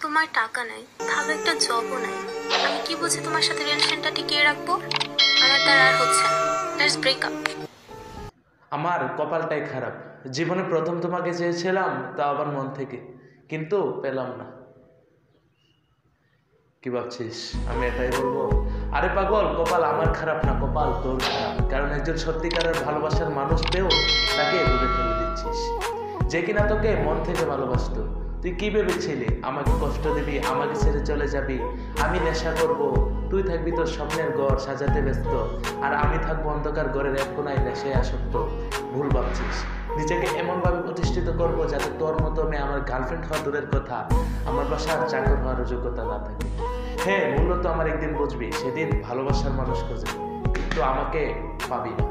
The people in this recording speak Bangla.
তোমার টাকা নাই, ভালো একটা জবও নাই, আমি কি বুঝে তোমার সাথে রিলেশনটা টিকিয়ে রাখবো? আমার দ্বারা আর হচ্ছে না, লেটস ব্রেক আপ। আমার কপালটাই খারাপ। জীবনে প্রথম তোমাকে চেয়েছিলাম, তা আবার মন থেকে, কিন্তু পেলাম না। কি ভাবছিস আমি এটাই বলবো? আরে পাগল, কপাল আমার খারাপ না, কপাল তোর খারাপ। কারণ একজন সত্যিকারের ভালোবাসার মানুষ পেয়েও তাকে দূরে ফেলে দিচ্ছিস, যে কিনা তোকে মন থেকে ভালোবাসতো। তুই কি ভেবেছিলি আমাকে কষ্ট দিবি, আমাকে ছেড়ে চলে যাবি, আমি নেশা করব, তুই থাকবি তোর স্বপ্নের ঘর সাজাতে ব্যস্ত, আর আমি থাকবো অন্ধকার ঘরের এক কোনায় নেশায় আসক্ত। ভুল ভাবছিস। নিজেকে এমনভাবে প্রতিষ্ঠিত করব যাতে তোর মতো মেয়ে আমার গার্লফ্রেন্ড হওয়া দূরের কথা, আমার বাসার চাকর হওয়ার যোগ্যতা না থাকে। হ্যাঁ, মূলত আমার একদিন বুঝবি, সেদিন ভালোবাসার মানুষ খুঁজে, কিন্তু আমাকে পাবি না।